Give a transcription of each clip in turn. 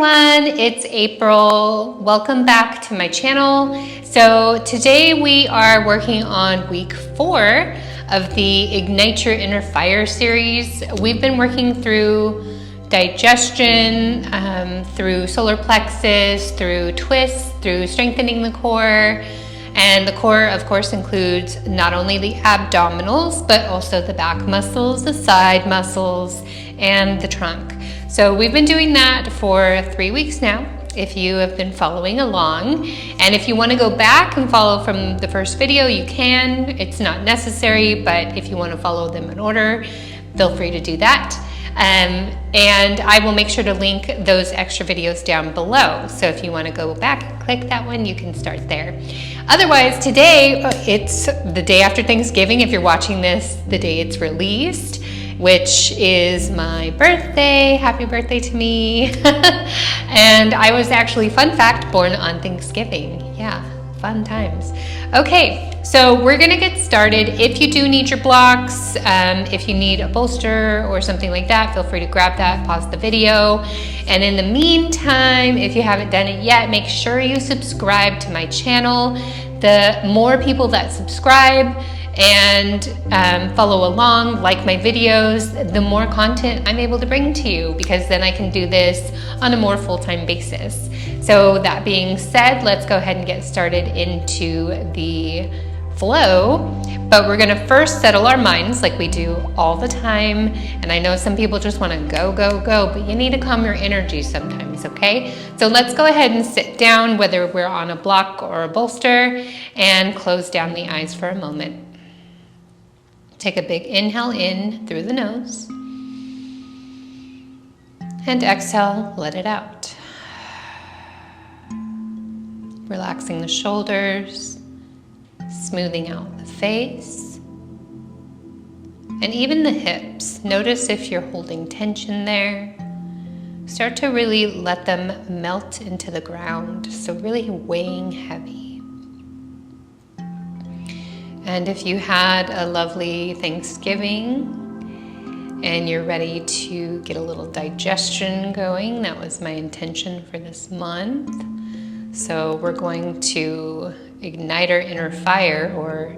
everyone, it's April. Welcome back to my channel. So today we are working on week 4 of the Ignite Your Inner Fire series. We've been working through digestion, through solar plexus, through twists, through strengthening the core. And the core, of course, includes not only the abdominals, but also the back muscles, the side muscles, and the trunk. So we've been doing that for 3 weeks now, if you have been following along. And if you want to go back and follow from the first video, you can. It's not necessary, but if you want to follow them in order, feel free to do that. And I will make sure to link those extra videos down below. So if you want to go back and click that one, you can start there. Otherwise, today, it's the day after Thanksgiving. If you're watching this, the day it's released, which is my birthday. Happy birthday to me. And I was actually, fun fact, born on Thanksgiving. Yeah, fun times. Okay, so we're gonna get started. If you do need your blocks, if you need a bolster or something like that, feel free to grab that, pause the video. And in the meantime, if you haven't done it yet, make sure you subscribe to my channel. The more people that subscribe and follow along, like my videos, the more content I'm able to bring to you, because then I can do this on a more full-time basis. So that being said, let's go ahead and get started into the flow. But we're gonna first settle our minds like we do all the time. And I know some people just wanna go, go, go, but you need to calm your energy sometimes, okay? So let's go ahead and sit down, whether we're on a block or a bolster, and close down the eyes for a moment. Take a big inhale in through the nose. And exhale, let it out. Relaxing the shoulders, smoothing out the face, and even the hips. Notice if you're holding tension there. Start to really let them melt into the ground, so really weighing heavy. And if you had a lovely Thanksgiving and you're ready to get a little digestion going, that was my intention for this month. So we're going to ignite our inner fire, or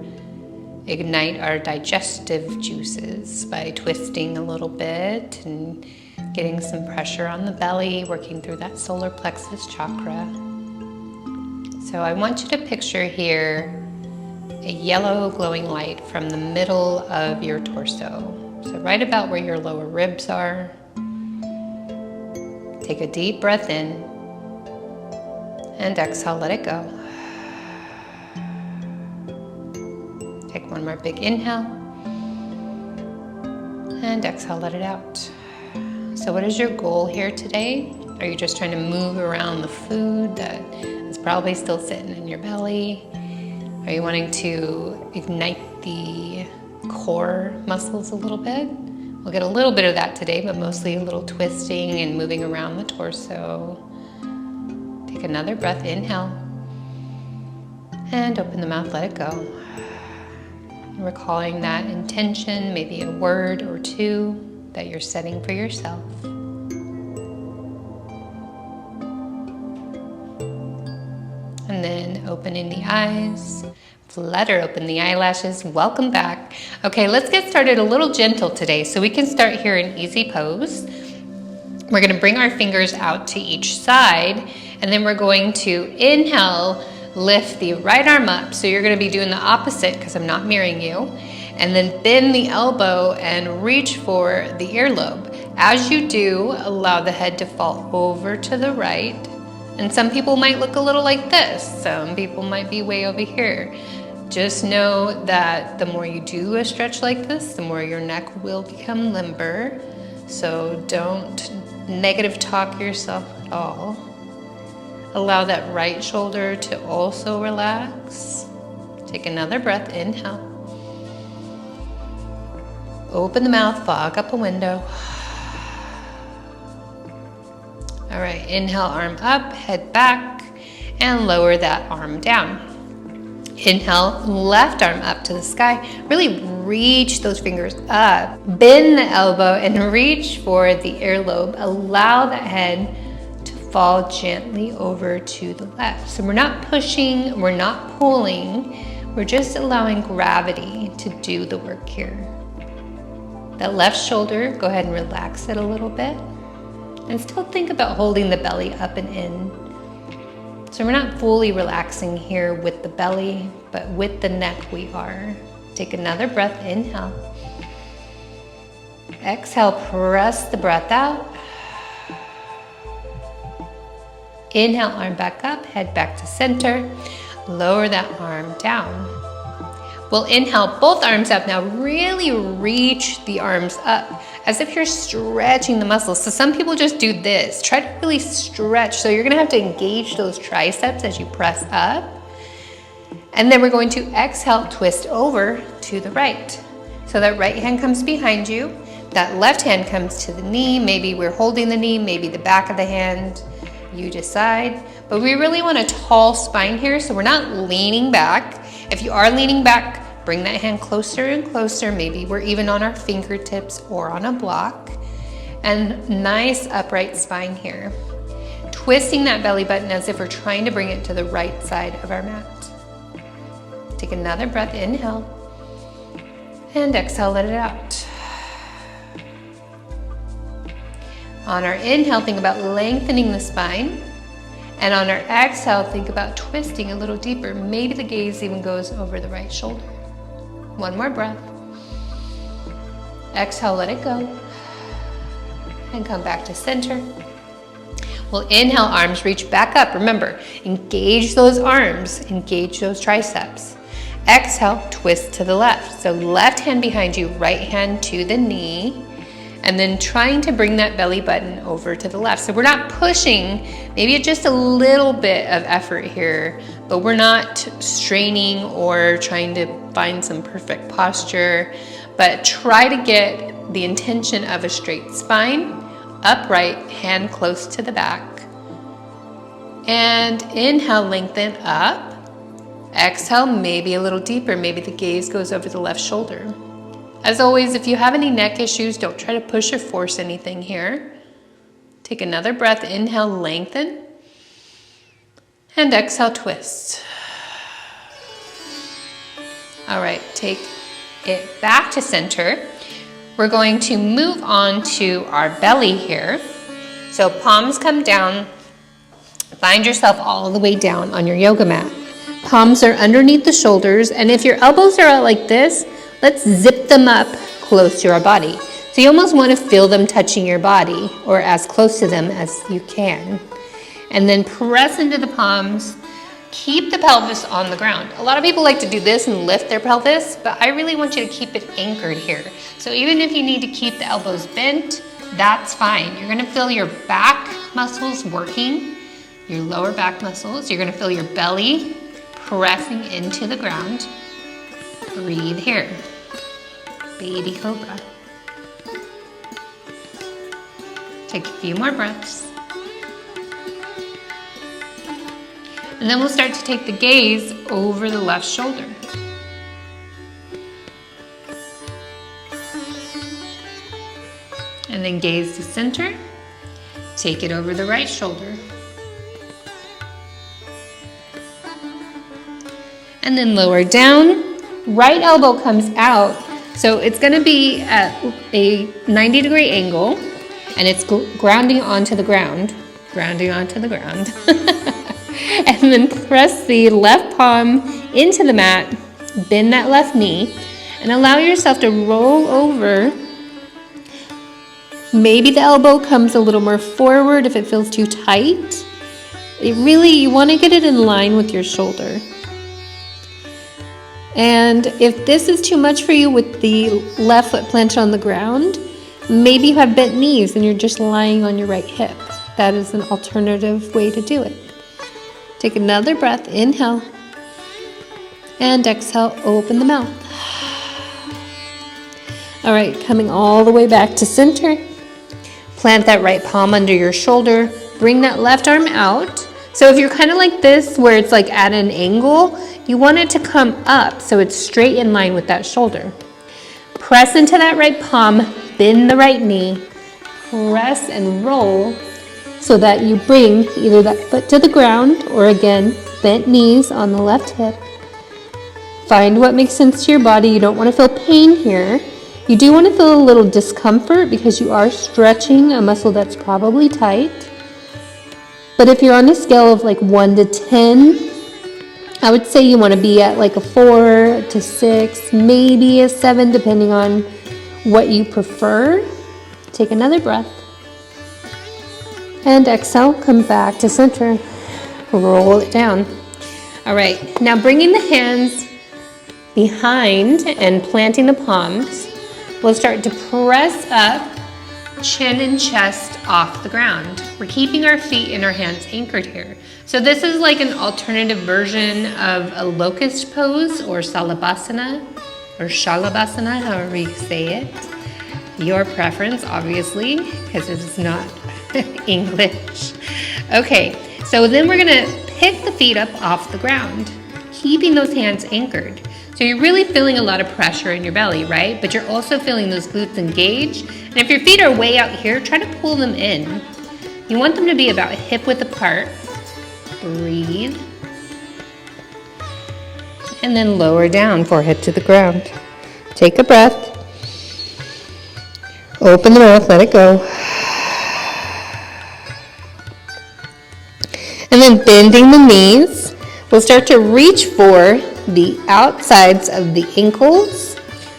ignite our digestive juices by twisting a little bit and getting some pressure on the belly, working through that solar plexus chakra. So I want you to picture here a yellow glowing light from the middle of your torso. So right about where your lower ribs are. Take a deep breath in and exhale, let it go. Take one more big inhale and exhale, let it out. So what is your goal here today? Are you just trying to move around the food that is probably still sitting in your belly? Are you wanting to ignite the core muscles a little bit? We'll get a little bit of that today, but mostly a little twisting and moving around the torso. Take another breath, inhale, and open the mouth, let it go. Recalling that intention, maybe a word or two that you're setting for yourself. And then opening the eyes, flutter open the eyelashes. Welcome back. Okay, let's get started a little gentle today. So we can start here in easy pose. We're gonna bring our fingers out to each side, and then we're going to inhale, lift the right arm up. So you're gonna be doing the opposite because I'm not mirroring you. And then bend the elbow and reach for the earlobe. As you do, allow the head to fall over to the right. And some people might look a little like this. Some people might be way over here. Just know that the more you do a stretch like this, the more your neck will become limber. So don't negative talk yourself at all. Allow that right shoulder to also relax. Take another breath, inhale. Open the mouth, fog up a window. All right, inhale, arm up, head back, and lower that arm down. Inhale, left arm up to the sky. Really reach those fingers up. Bend the elbow and reach for the earlobe. Allow that head to fall gently over to the left. So we're not pushing, we're not pulling, we're just allowing gravity to do the work here. That left shoulder, go ahead and relax it a little bit. And still think about holding the belly up and in. So we're not fully relaxing here with the belly, but with the neck we are. Take another breath, inhale. Exhale, press the breath out. Inhale, arm back up, head back to center. Lower that arm down. We'll inhale, both arms up. Now really reach the arms up as if you're stretching the muscles. So some people just do this. Try to really stretch. So you're gonna have to engage those triceps as you press up. And then we're going to exhale, twist over to the right. So that right hand comes behind you. That left hand comes to the knee. Maybe we're holding the knee, maybe the back of the hand. You decide. But we really want a tall spine here, so we're not leaning back. If you are leaning back, bring that hand closer and closer. Maybe we're even on our fingertips or on a block. And nice upright spine here. Twisting that belly button as if we're trying to bring it to the right side of our mat. Take another breath, inhale. And exhale, let it out. On our inhale, think about lengthening the spine. And on our exhale, think about twisting a little deeper. Maybe the gaze even goes over the right shoulder. One more breath. Exhale, let it go. And come back to center. We'll inhale, arms reach back up. Remember, engage those arms, engage those triceps. Exhale, twist to the left. So left hand behind you, right hand to the knee. And then trying to bring that belly button over to the left. So we're not pushing, maybe just a little bit of effort here, but we're not straining or trying to find some perfect posture, but try to get the intention of a straight spine, upright, hand close to the back. And inhale, lengthen up. Exhale, maybe a little deeper, maybe the gaze goes over the left shoulder. As always, if you have any neck issues, don't try to push or force anything here. Take another breath, inhale, lengthen. And exhale, twist. All right, take it back to center. We're going to move on to our belly here. So palms come down. Find yourself all the way down on your yoga mat. Palms are underneath the shoulders, and if your elbows are out like this, let's zip them up close to our body. So you almost want to feel them touching your body or as close to them as you can. And then press into the palms. Keep the pelvis on the ground. A lot of people like to do this and lift their pelvis, but I really want you to keep it anchored here. So even if you need to keep the elbows bent, that's fine. You're gonna feel your back muscles working, your lower back muscles. You're gonna feel your belly pressing into the ground. Breathe here. Baby cobra. Take a few more breaths. And then we'll start to take the gaze over the left shoulder. And then gaze to center. Take it over the right shoulder. And then lower down. Right elbow comes out. So it's going to be at a 90-degree angle. And it's grounding onto the ground. Grounding onto the ground. And then press the left palm into the mat. Bend that left knee. And allow yourself to roll over. Maybe the elbow comes a little more forward if it feels too tight. You want to get it in line with your shoulder. And if this is too much for you with the left foot planted on the ground, maybe you have bent knees and you're just lying on your right hip. That is an alternative way to do it. Take another breath, inhale, and exhale, open the mouth. All right, coming all the way back to center. Plant that right palm under your shoulder. Bring that left arm out. So if you're kind of like this, where it's like at an angle, you want it to come up so it's straight in line with that shoulder. Press into that right palm, bend the right knee, press and roll. so that you bring either that foot to the ground or again, bent knees on the left hip. Find what makes sense to your body. You don't want to feel pain here. You do want to feel a little discomfort because you are stretching a muscle that's probably tight. But if you're on a scale of like 1 to 10, I would say you want to be at like a 4 to 6, maybe a 7, depending on what you prefer. Take another breath. And exhale, come back to center. Roll it down. All right, now bringing the hands behind and planting the palms, we'll start to press up, chin and chest off the ground. We're keeping our feet and our hands anchored here. So this is like an alternative version of a locust pose or salabhasana or shalabhasana, however you say it. Your preference, obviously, because it is not English. Okay, so then we're gonna pick the feet up off the ground, keeping those hands anchored. So you're really feeling a lot of pressure in your belly, right? But you're also feeling those glutes engage. And if your feet are way out here, try to pull them in. You want them to be about hip width apart. Breathe. And then lower down, forehead to the ground. Take a breath. Open the mouth, let it go. And then bending the knees, we'll start to reach for the outsides of the ankles.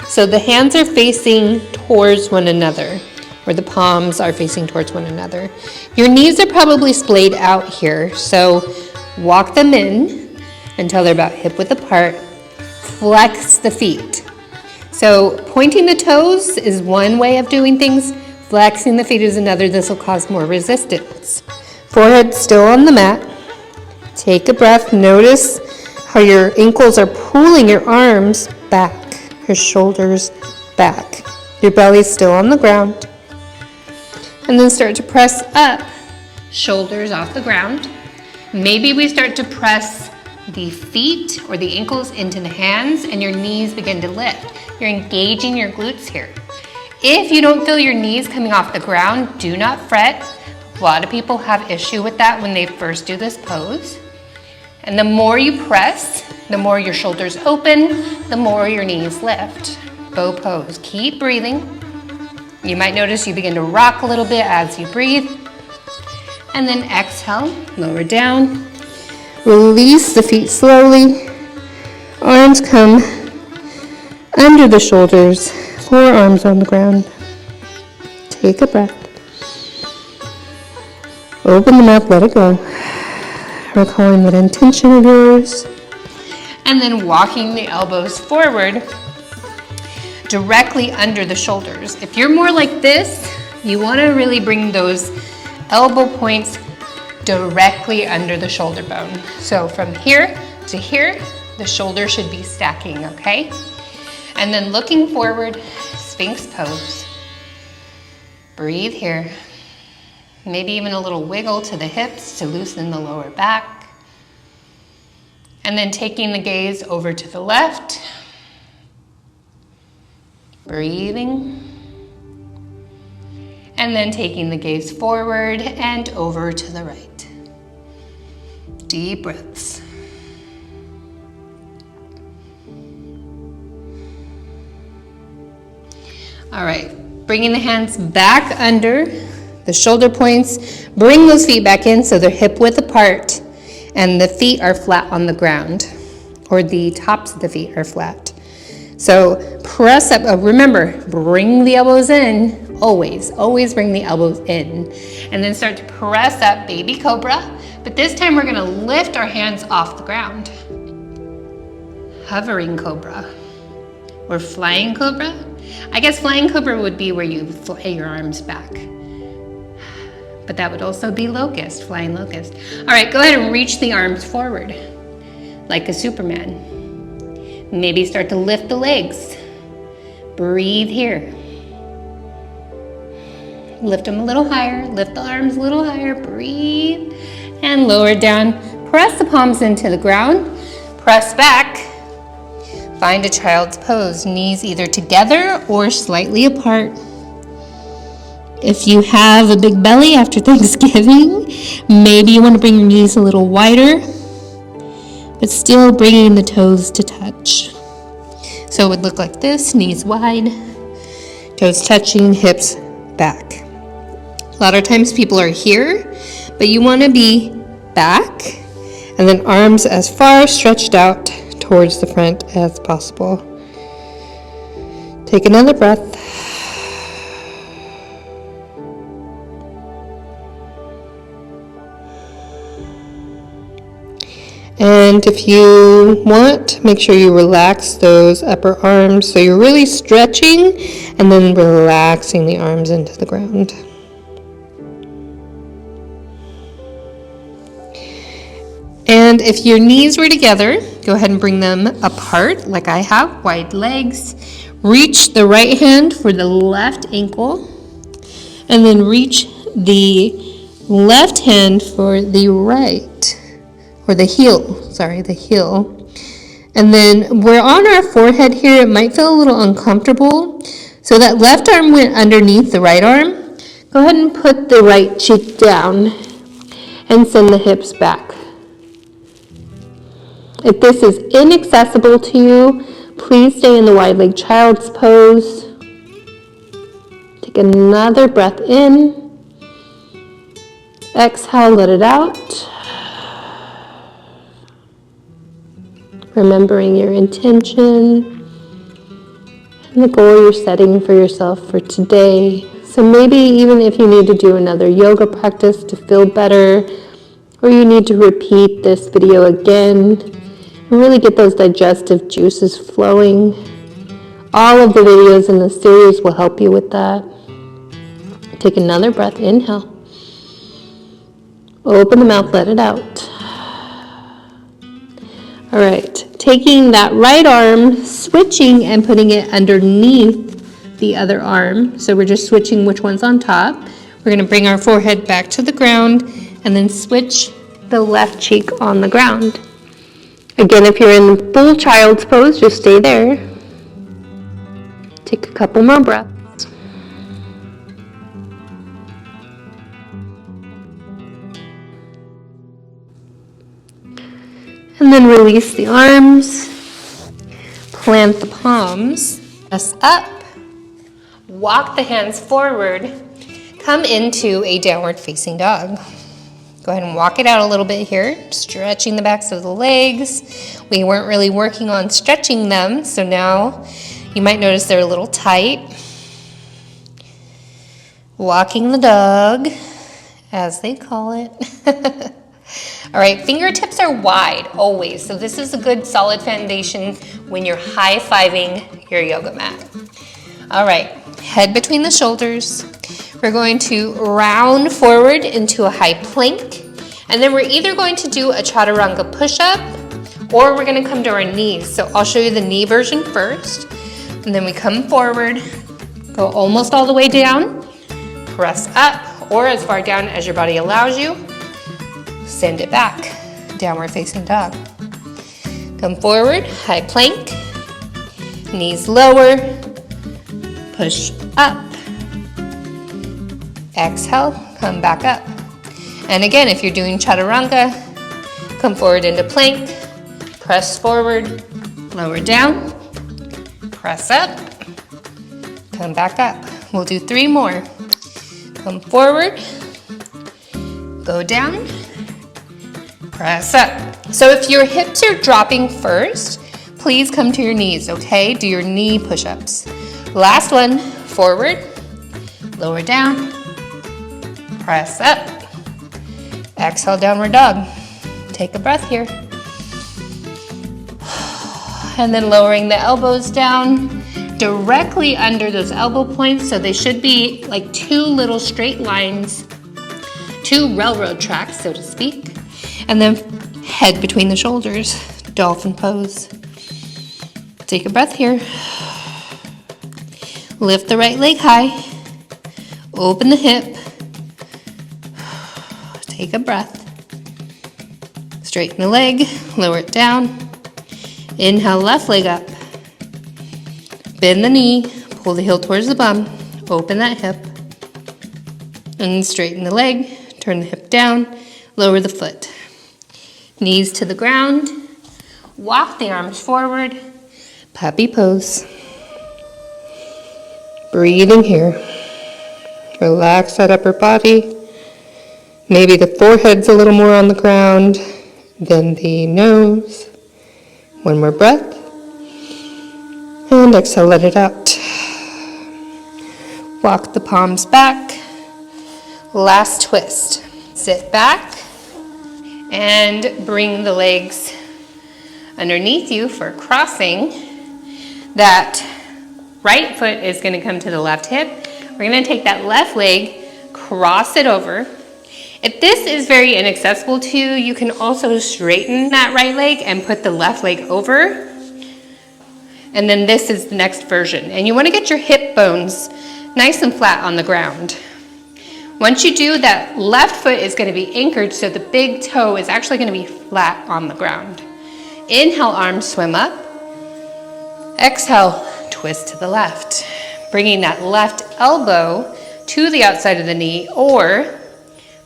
So the hands are facing towards one another, or the palms are facing towards one another. Your knees are probably splayed out here, so walk them in until they're about hip width apart. Flex the feet. So pointing the toes is one way of doing things. Flexing the feet is another. This will cause more resistance. Forehead still on the mat. Take a breath. Notice how your ankles are pulling your arms back, your shoulders back. Your belly's still on the ground. And then start to press up, shoulders off the ground. Maybe we start to press the feet or the ankles into the hands and your knees begin to lift. You're engaging your glutes here. If you don't feel your knees coming off the ground, do not fret. A lot of people have issue with that when they first do this pose. And the more you press, the more your shoulders open, the more your knees lift. Bow pose. Keep breathing. You might notice you begin to rock a little bit as you breathe. And then exhale, lower down. Release the feet slowly. Arms come under the shoulders, forearms on the ground. Take a breath. Open the mouth, let it go. Recalling that intention of yours. And then walking the elbows forward, directly under the shoulders. If you're more like this, you want to really bring those elbow points directly under the shoulder bone. So from here to here, the shoulder should be stacking, okay? And then looking forward, Sphinx pose. Breathe here. Maybe even a little wiggle to the hips to loosen the lower back. And then taking the gaze over to the left. Breathing. And then taking the gaze forward and over to the right. Deep breaths. All right, bringing the hands back under the shoulder points. Bring those feet back in so they're hip width apart and the feet are flat on the ground, or the tops of the feet are flat. So press up. Remember, bring the elbows in. Always bring the elbows in. And then start to press up, baby cobra. But this time we're gonna lift our hands off the ground. Hovering cobra or flying cobra. I guess flying cobra would be where you fly your arms back. But that would also be locust, flying locust. All right, go ahead and reach the arms forward like a Superman. Maybe start to lift the legs. Breathe here. Lift them a little higher, lift the arms a little higher, breathe, and lower down. Press the palms into the ground, press back. Find a child's pose, knees either together or slightly apart. If you have a big belly after Thanksgiving, maybe you want to bring your knees a little wider, but still bringing the toes to touch. So it would look like this, knees wide, toes touching, hips back. A lot of times people are here, but you want to be back, and then arms as far stretched out towards the front as possible. Take another breath. And if you want, make sure you relax those upper arms so you're really stretching and then relaxing the arms into the ground. And if your knees were together, go ahead and bring them apart like I have, wide legs. Reach the right hand for the left ankle, and then reach the left hand for the right, or the heel, the heel. And then we're on our forehead here. It might feel a little uncomfortable. So that left arm went underneath the right arm. Go ahead and put the right cheek down and send the hips back. If this is inaccessible to you, please stay in the wide leg child's pose. Take another breath in. Exhale, let it out. Remembering your intention and the goal you're setting for yourself for today. So maybe even if you need to do another yoga practice to feel better, or you need to repeat this video again and really get those digestive juices flowing, all of the videos in this series will help you with that. Take another breath, inhale. Open the mouth, let it out. All right, taking that right arm, switching and putting it underneath the other arm. So we're just switching which one's on top. We're gonna bring our forehead back to the ground and then switch the left cheek on the ground. Again, if you're in full child's pose, just stay there. Take a couple more breaths. And then release the arms, plant the palms, press up, walk the hands forward, come into a downward facing dog. Go ahead and walk it out a little bit here, stretching the backs of the legs. We weren't really working on stretching them, so now you might notice they're a little tight. Walking the dog, as they call it. All right, fingertips are wide always, so this is a good solid foundation when you're high-fiving your yoga mat. All right, head between the shoulders. We're going to round forward into a high plank, and then we're either going to do a chaturanga push-up or we're going to come to our knees. So I'll show you the knee version first, and then we come forward, go almost all the way down, press up or as far down as your body allows you. Send it back, downward facing dog. Come forward, high plank, knees lower, push up. Exhale, come back up. And again, if you're doing chaturanga, come forward into plank, press forward, lower down, press up, come back up. We'll do 3 more. Come forward, go down, press up. So if your hips are dropping first, please come to your knees, okay? Do your knee push-ups. Last one, forward, lower down, press up. Exhale, downward dog. Take a breath here. And then lowering the elbows down directly under those elbow points, so they should be like 2 little straight lines, 2 railroad tracks, so to speak. And then head between the shoulders, dolphin pose. Take a breath here. Lift the right leg high. Open the hip. Take a breath. Straighten the leg, lower it down. Inhale, left leg up. Bend the knee, pull the heel towards the bum. Open that hip. And straighten the leg, turn the hip down, lower the foot. Knees to the ground, walk the arms forward, puppy pose. Breathing here. Relax that upper body. Maybe the forehead's a little more on the ground than the nose. One more breath. And exhale, let it out. Walk the palms back. Last twist. Sit back and bring the legs underneath you for crossing. That right foot is going to come to the left hip. We're going to take that left leg, cross it over. If this is very inaccessible to you, you can also straighten that right leg and put the left leg over. And then this is the next version. And you want to get your hip bones nice and flat on the ground. Once you do, that left foot is going to be anchored, so the big toe is actually going to be flat on the ground. Inhale, arms swim up. Exhale, twist to the left. Bringing that left elbow to the outside of the knee or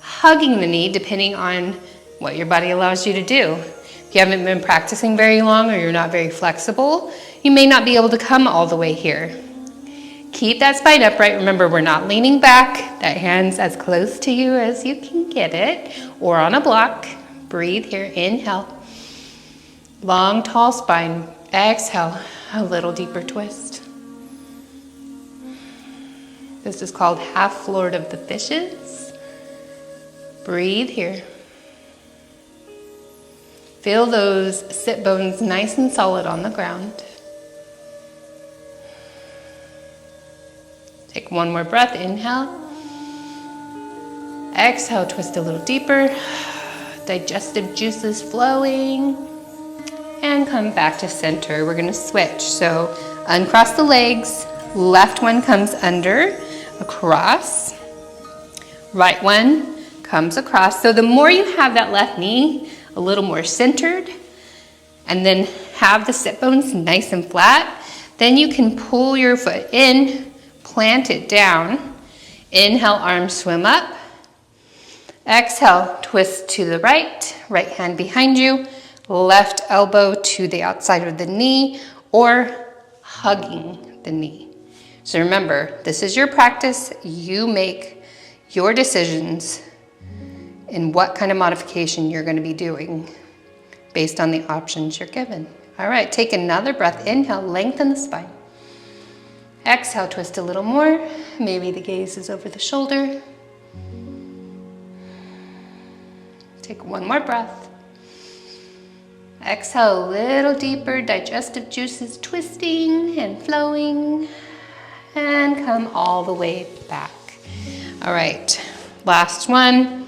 hugging the knee, depending on what your body allows you to do. If you haven't been practicing very long or you're not very flexible, you may not be able to come all the way here. Keep that spine upright. Remember, we're not leaning back. That hand's as close to you as you can get it, or on a block. Breathe here. Inhale. Long, tall spine. Exhale. A little deeper twist. This is called half Lord of the Fishes. Breathe here. Feel those sit bones nice and solid on the ground. Take one more breath. Inhale. Exhale, twist a little deeper. Digestive juices flowing. And come back to center. We're going to switch. So uncross the legs. Left one comes under, across. Right one comes across. So the more you have that left knee a little more centered, and then have the sit bones nice and flat, then you can pull your foot in, plant it down. Inhale, arms swim up. Exhale, twist to the right. Right hand behind you. Left elbow to the outside of the knee or hugging the knee. So remember, this is your practice. You make your decisions in what kind of modification you're going to be doing based on the options you're given. All right, take another breath. Inhale, lengthen the spine. Exhale, twist a little more. Maybe the gaze is over the shoulder. Take one more breath. Exhale a little deeper, digestive juices twisting and flowing. And come all the way back. All right, last one.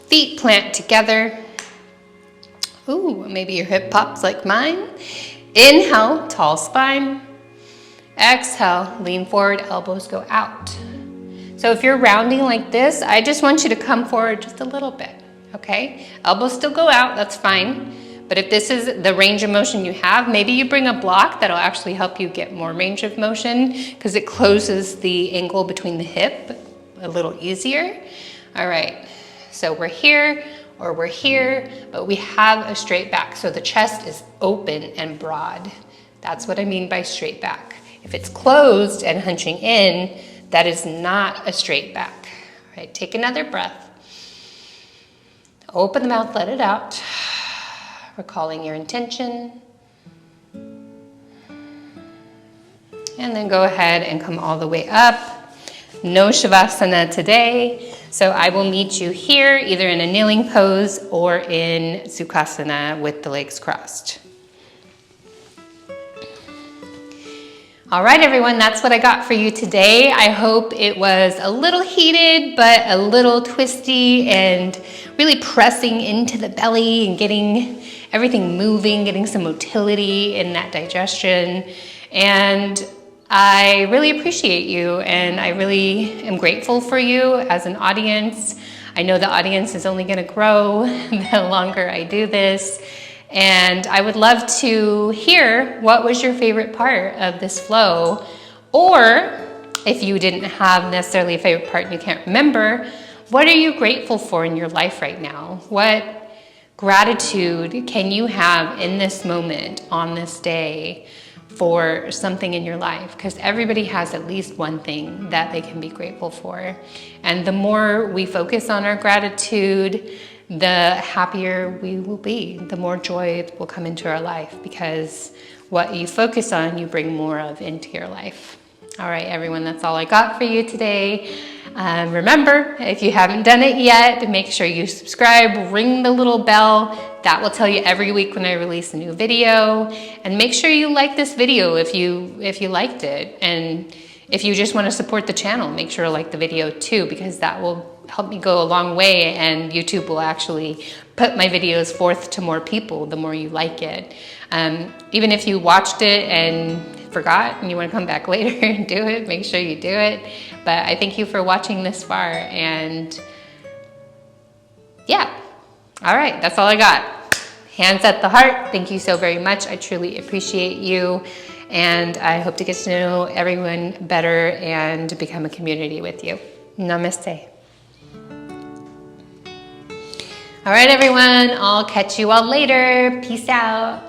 Feet plant together. Ooh, maybe your hip pops like mine. Inhale, tall spine. Exhale, lean forward, elbows go out. So if you're rounding like this, I just want you to come forward just a little bit, okay? Elbows still go out, that's fine. But if this is the range of motion you have, maybe you bring a block that'll actually help you get more range of motion because it closes the angle between the hip a little easier. All right, so we're here or we're here, but we have a straight back. So the chest is open and broad. That's what I mean by straight back. If it's closed and hunching in, that is not a straight back. All right, take another breath. Open the mouth, let it out. Recalling your intention. And then go ahead and come all the way up. No Shavasana today. So I will meet you here, either in a kneeling pose or in Sukhasana with the legs crossed. All right, everyone, that's what I got for you today. I hope it was a little heated, but a little twisty and really pressing into the belly and getting everything moving, getting some motility in that digestion. And I really appreciate you, and I really am grateful for you as an audience. I know the audience is only gonna grow the longer I do this. And I would love to hear what was your favorite part of this flow, or if you didn't have necessarily a favorite part and you can't remember, What are you grateful for in your life right now? What gratitude can you have in this moment, on this day, for something in your life? Because everybody has at least one thing that they can be grateful for. And the more we focus on our gratitude, the happier we will be, the more joy will come into our life, because what you focus on, you bring more of into your life. All right, everyone, that's all I got for you today. Remember, if you haven't done it yet, make sure you subscribe, ring the little bell. That will tell you every week when I release a new video. And make sure you like this video if you liked it. And if you just want to support the channel, make sure to like the video too, because that will help me go a long way, and YouTube will actually put my videos forth to more people the more you like it. Even if you watched it and forgot and you want to come back later and do it, make sure you do it. But I thank you for watching this far, and yeah. All right, that's all I got. Hands at the heart, thank you so very much. I truly appreciate you, and I hope to get to know everyone better and become a community with you. Namaste. All right, everyone, I'll catch you all later. Peace out.